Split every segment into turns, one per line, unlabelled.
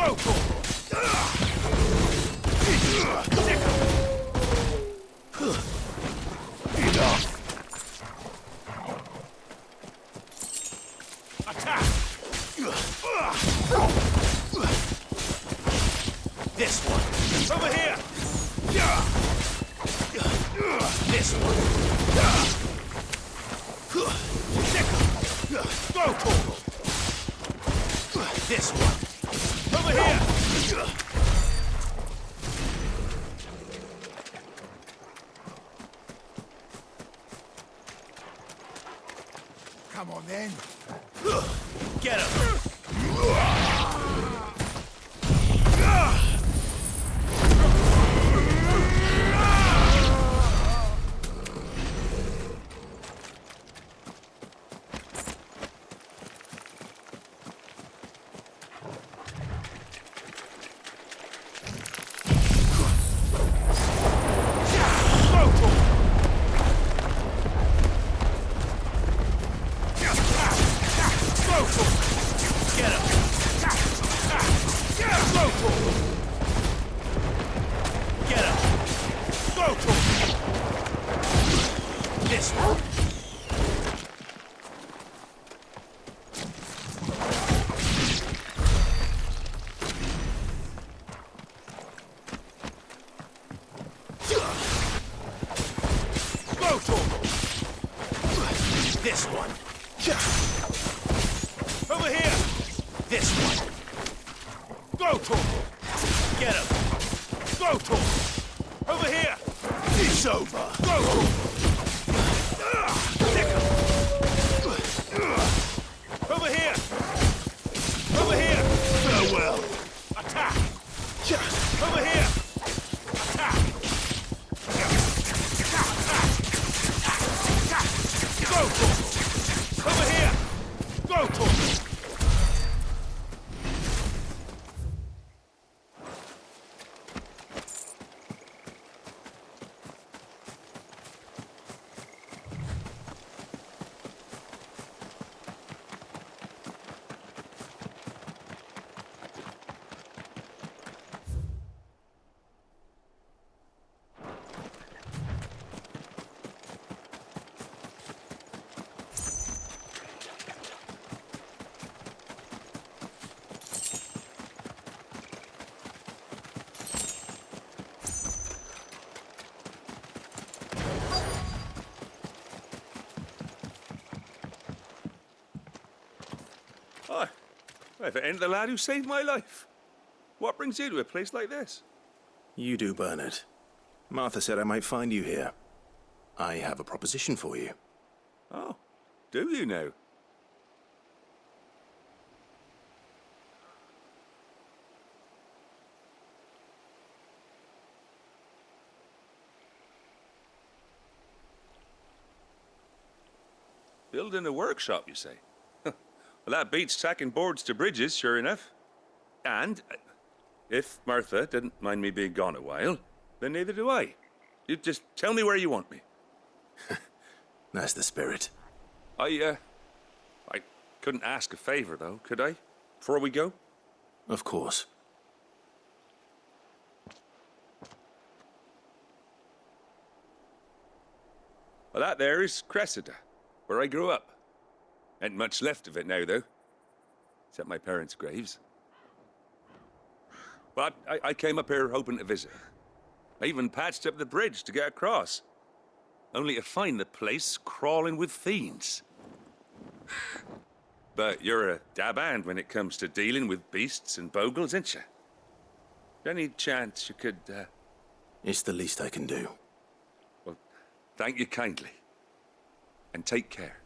Go, enough. Attack. This one. Over here. This one. Go, Torgal. This one. Over here. Come on, then. Get him. This one. Over here. This one. Go, Torgal. Get him. Go, Torgal. Over here. It's over. Go, Torgal. Stick him. Over here. Over here. Farewell. Attack. Over here. Attack. Go, Torgal. Over here. Go, Torgal. Oh, if it ain't the lad who saved my life. What brings you to a place like this?
You do, Bernard. Martha said I might find you here. I have a proposition for you.
Oh, do you now? Building a workshop, you say? Well, that beats tacking boards to bridges, sure enough. And if Martha didn't mind me being gone a while, then neither do I. You just tell me where you want me.
That's the spirit.
I Couldn't ask a favor, though, could I? Before we go?
Of course.
Well, that there is Cressida, where I grew up. Ain't much left of it now, though. Except my parents' graves. But I came up here hoping to visit. I even patched up the bridge to get across. Only to find the place crawling with fiends. But you're a dab hand when it comes to dealing with beasts and bogles, ain't you? Any chance you could,
It's the least I can do.
Well, thank you kindly. And take care.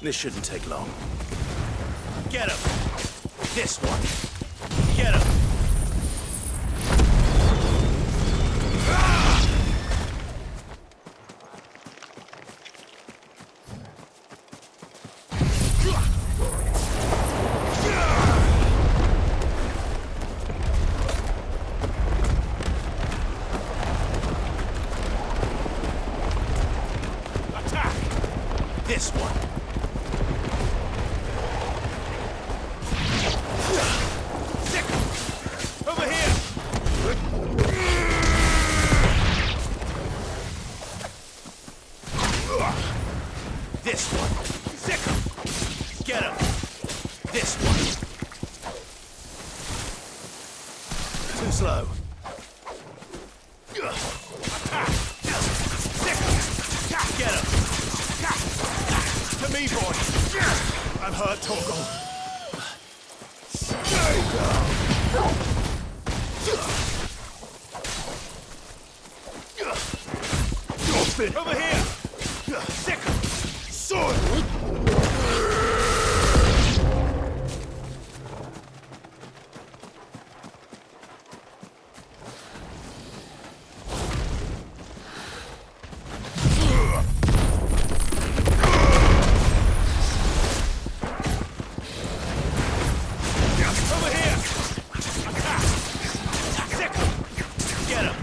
This shouldn't take long.
Get him! This one! Get him! Attack! This one! Over here! This one! Sick! Get him! This one! Too slow. Attack! Sick! Get him! To me, boy! I'm hurt, Torgal. Stay down! Over here! Sick! Sword! Over here! Attack! Sick! Get him!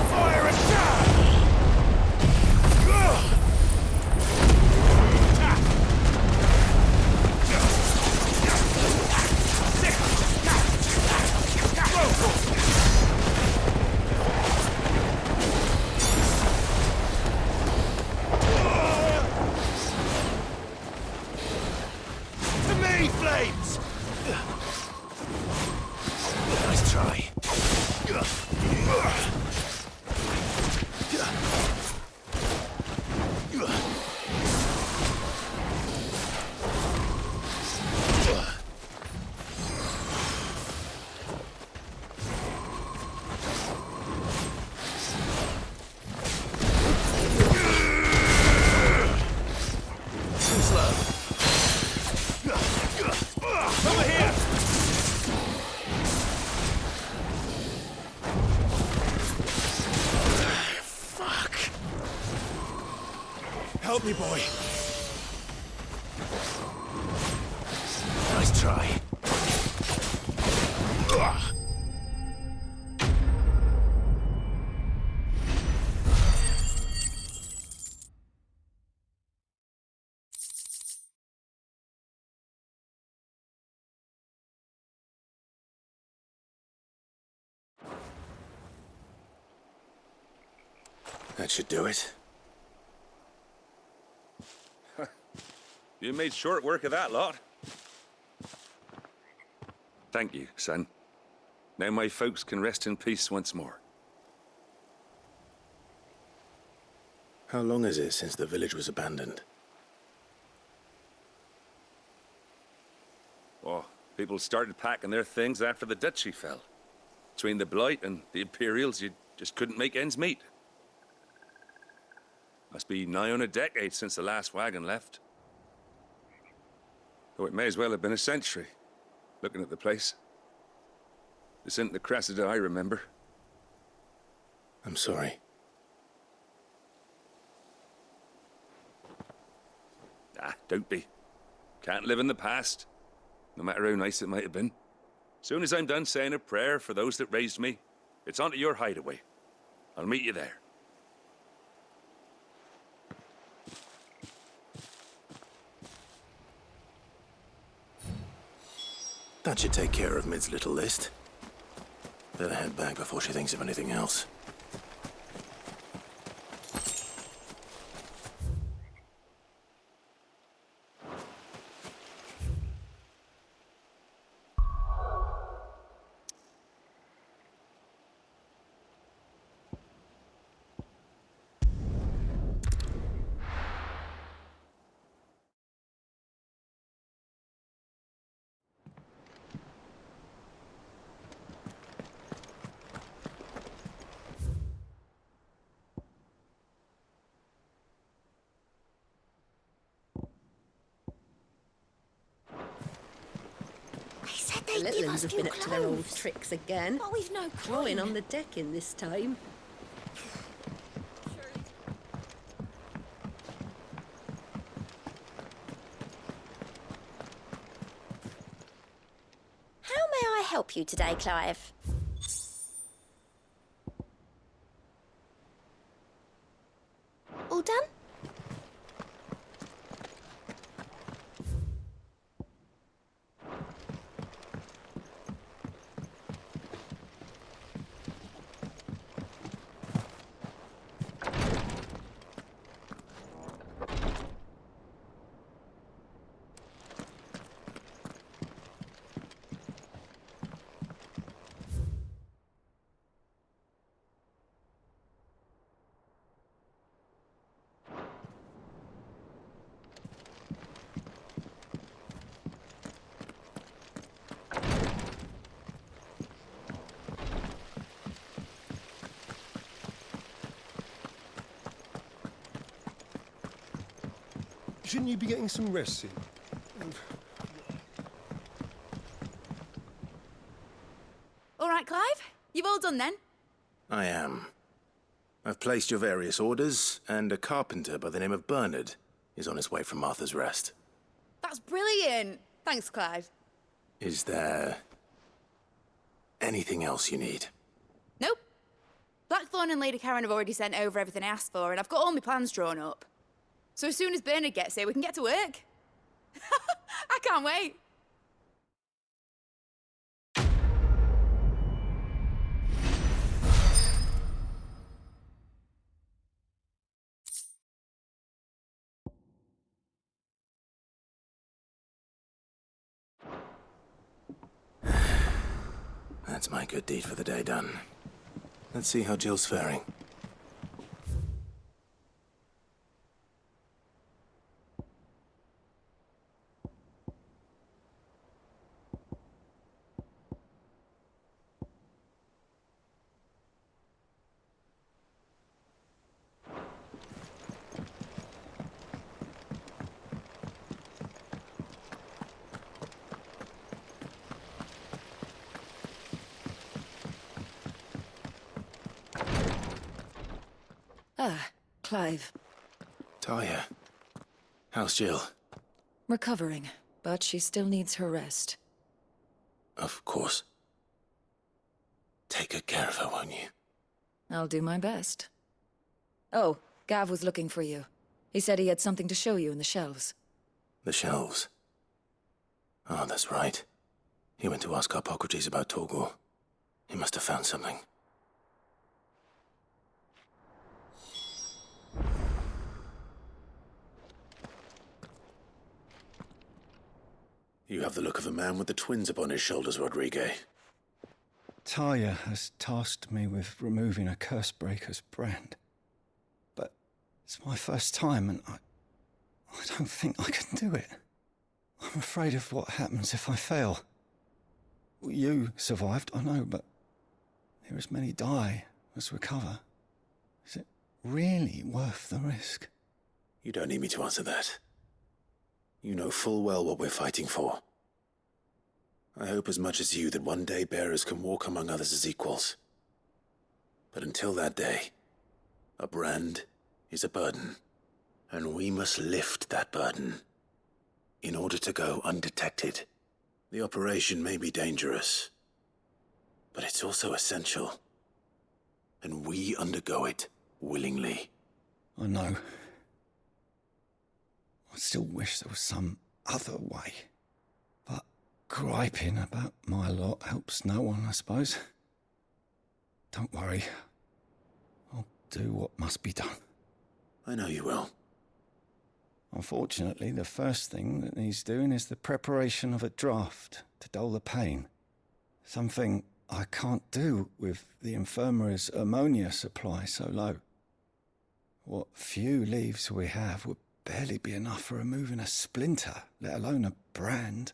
Fire and down! Attack! To me, flames! Nice try. Too slow. Over here! Fuck. Help me, boy. Nice try.
That should do it.
You made short work of that lot. Thank you, son. Now my folks can rest in peace once more.
How long is it since the village was abandoned?
People started packing their things after the duchy fell. Between the Blight and the Imperials, you just couldn't make ends meet. Must be nigh on a decade since the last wagon left. Though it may as well have been a century, looking at the place. This isn't the Cressida I remember.
I'm sorry.
Ah, don't be. Can't live in the past, no matter how nice it might have been. Soon as I'm done saying a prayer for those that raised me, it's on to your hideaway. I'll meet you there.
That should take care of Mid's little list. Better head back before she thinks of anything else.
The little ones have been up to their old tricks again.
But we've no
Drawing on the deck in this time.
How may I help you today, Clive? All done?
Shouldn't you be getting some rest soon?
All right, Clive. You've all done then?
I am. I've placed your various orders, and a carpenter by the name of Bernard is on his way from Martha's Rest.
That's brilliant. Thanks, Clive.
Is there anything else you need?
Nope. Blackthorn and Lady Karen have already sent over everything I asked for, and I've got all my plans drawn up. So as soon as Bernard gets here, we can get to work. I can't wait.
That's my good deed for the day done. Let's see how Jill's faring.
Ah, Clive.
Talia, how's Jill?
Recovering, but she still needs her rest.
Of course. Take good care of her, won't you?
I'll do my best. Oh, Gav was looking for you. He said he had something to show you in the shelves.
The shelves. Oh, that's right. He went to ask Hippocrates about Torgor. He must have found something. You have the look of a man with the twins upon his shoulders, Rodrigue.
Talia has tasked me with removing a Cursebreaker's brand. But it's my first time, and I don't think I can do it. I'm afraid of what happens if I fail. You survived, I know, but there are as many die as recover. Is it really worth the risk?
You don't need me to answer that. You know full well what we're fighting for. I hope as much as you that one day bearers can walk among others as equals. But until that day, a brand is a burden, and we must lift that burden in order to go undetected. The operation may be dangerous, but it's also essential, and we undergo it willingly.
I know. I still wish there was some other way. But griping about my lot helps no one, I suppose. Don't worry. I'll do what must be done.
I know you will.
Unfortunately, the first thing that needs doing is the preparation of a draft to dull the pain. Something I can't do with the infirmary's ammonia supply so low. What few leaves we have would barely be enough for removing a splinter, let alone a brand.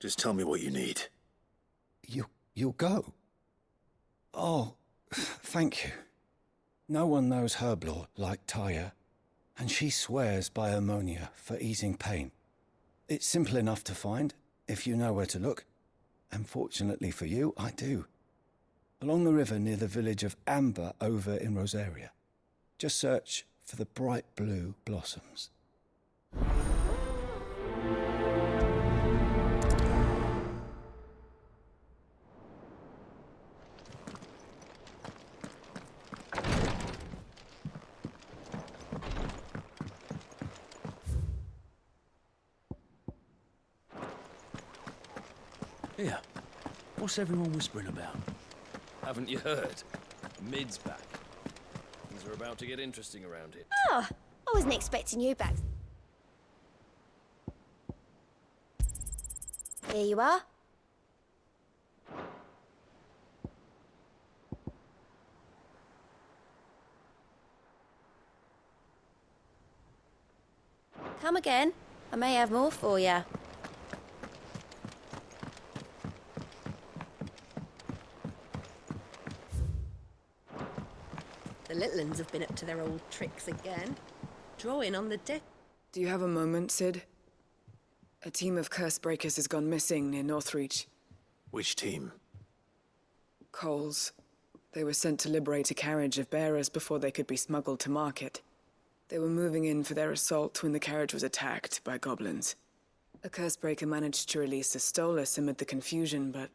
Just tell me what you need.
You'll go? Oh, thank you. No one knows herb lore like Taya, and she swears by ammonia for easing pain. It's simple enough to find, if you know where to look. And fortunately for you, I do. Along the river near the village of Amber over in Rosaria. Just search for the bright blue blossoms.
Here, what's everyone whispering about? Haven't you heard? Mid's back. Things are about to get interesting around here.
Oh, I wasn't expecting you back. Here you are. Come again. I may have more for you.
The little uns have been up to their old tricks again. Drawing on the deck.
Do you have a moment, Sid? A team of curse breakers has gone missing near Northreach.
Which team?
Coles. They were sent to liberate a carriage of bearers before they could be smuggled to market. They were moving in for their assault when the carriage was attacked by goblins. A curse breaker managed to release a Stolas amid the confusion, but...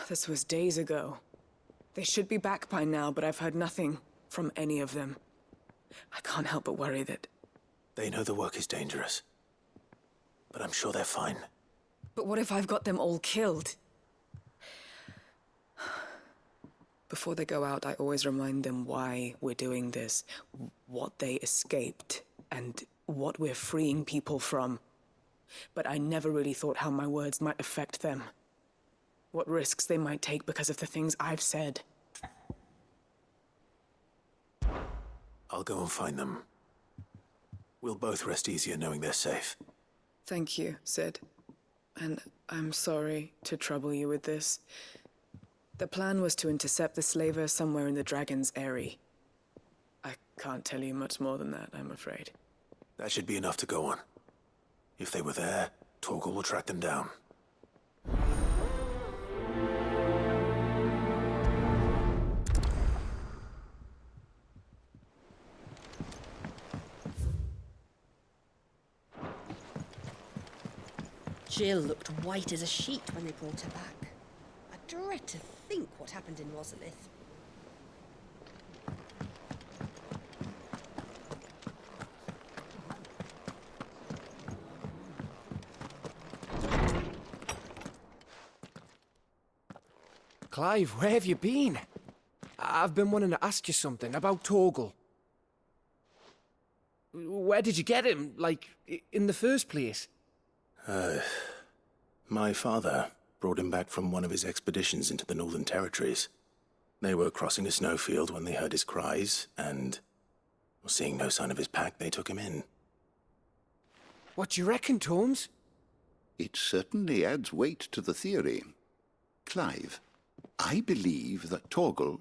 this was days ago. They should be back by now, but I've heard nothing from any of them. I can't help but worry that...
They know the work is dangerous, but I'm sure they're fine.
But what if I've got them all killed? Before they go out, I always remind them why we're doing this, what they escaped, and what we're freeing people from. But I never really thought how my words might affect them. What risks they might take because of the things I've said.
I'll go and find them. We'll both rest easier knowing they're safe.
Thank you, Sid. And I'm sorry to trouble you with this. The plan was to intercept the slaver somewhere in the Dragon's Eyrie. I can't tell you much more than that, I'm afraid.
That should be enough to go on. If they were there, Torgal will track them down.
Jill looked white as a sheet when they brought her back. I dread to think what happened in Rosalith.
Clive, where have you been? I've been wanting to ask you something about Torgal. Where did you get him, like, in the first place?
My father brought him back from one of his expeditions into the Northern Territories. They were crossing a snowfield when they heard his cries, and, seeing no sign of his pack, they took him in.
What do you reckon, Torms?
It certainly adds weight to the theory. Clive, I believe that Torgal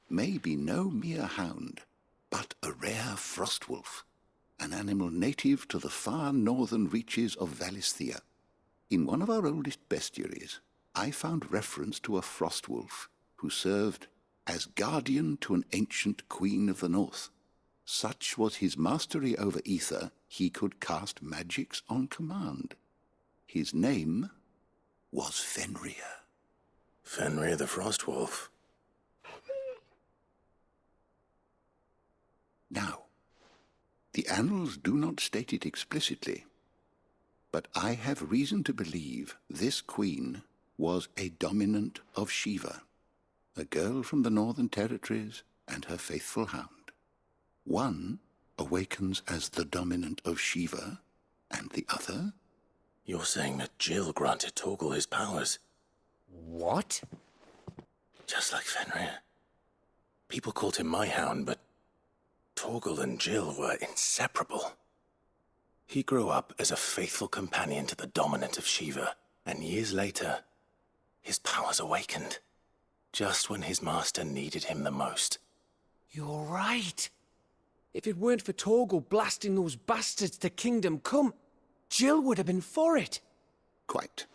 may be no mere hound, but a rare frostwolf, an animal native to the far northern reaches of Valisthea. In one of our oldest bestiaries, I found reference to a frostwolf who served as guardian to an ancient queen of the north. Such was his mastery over ether, he could cast magics on command. His name was Fenrir.
Fenrir the Frostwolf.
Now, the annals do not state it explicitly, but I have reason to believe this queen was a dominant of Shiva, a girl from the Northern Territories and her faithful hound. One awakens as the dominant of Shiva, and the other?
You're saying that Jill granted Torgal his powers?
What?
Just like Fenrir. People called him my hound, but Torgal and Jill were inseparable. He grew up as a faithful companion to the dominant of Shiva, and years later, his powers awakened, just when his master needed him the most.
You're right. If it weren't for Torgal blasting those bastards to Kingdom Come, Jill would have been for it.
Quite.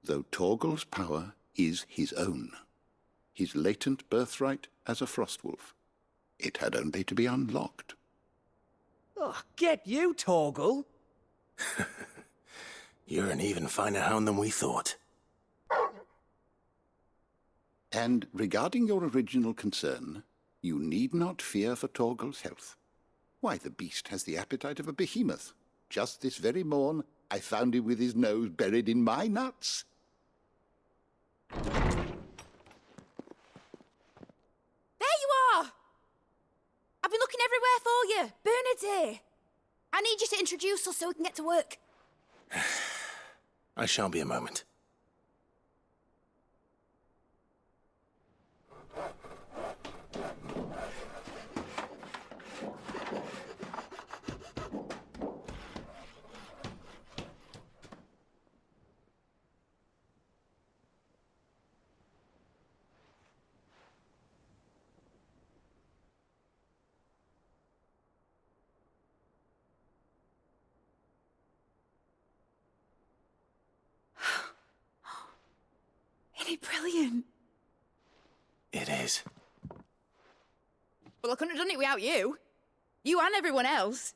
Though Torgal's power is his own, his latent birthright as a Frostwolf. It had only to be unlocked.
Oh, get you, Torgal!
You're an even finer hound than we thought.
And regarding your original concern, you need not fear for Torgal's health. Why, the beast has the appetite of a behemoth. Just this very morn, I found him with his nose buried in my nuts.
There you are! I've been looking everywhere for you. Bernard's here. I need you to introduce us so we can get to work.
I shan't be a moment.
Isn't it brilliant?
It is.
Well, I couldn't have done it without you. You and everyone else.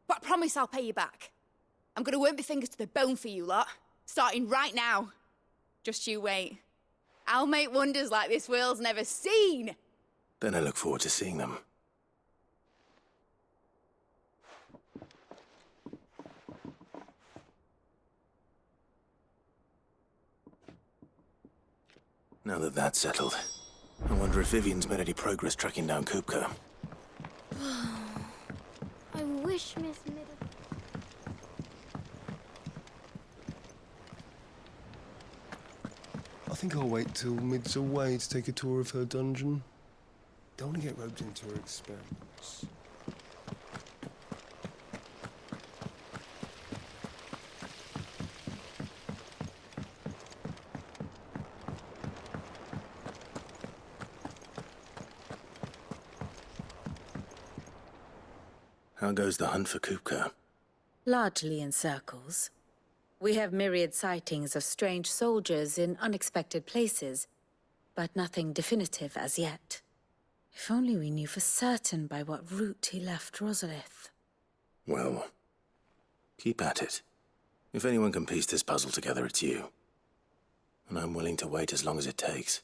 But I promise I'll pay you back. I'm gonna work my fingers to the bone for you lot, starting right now. Just you wait. I'll make wonders like this world's never seen.
Then I look forward to seeing them. Now that that's settled, I wonder if Vivian's made any progress tracking down Kupka.
I wish Miss Middle...
I think I'll wait till Mid's away to take a tour of her dungeon. Don't want to get roped into her experiments.
How goes the hunt for Kupka?
Largely in circles. We have myriad sightings of strange soldiers in unexpected places, but nothing definitive as yet. If only we knew for certain by what route he left Rosalith.
Well, keep at it. If anyone can piece this puzzle together, it's you. And I'm willing to wait as long as it takes.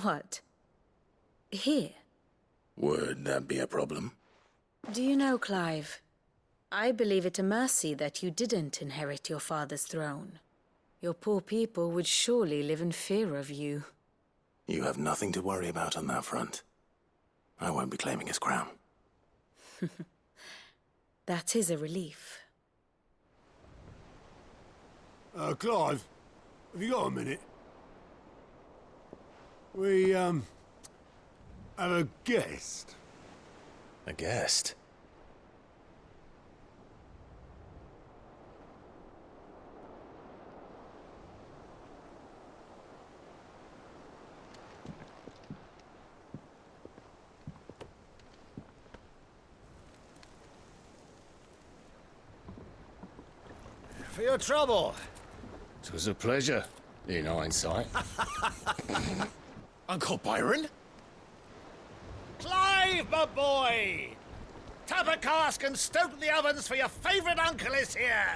What? Here?
Would that be a problem?
Do you know, Clive? I believe it a mercy that you didn't inherit your father's throne. Your poor people would surely live in fear of you.
You have nothing to worry about on that front. I won't be claiming his crown.
That is a relief.
Clive, have you got a minute? We, have a guest.
A guest?
For your trouble. It was a pleasure, in hindsight.
Uncle Byron?
Clive, my boy! Tap a cask and stoke the ovens, for your favourite uncle is here!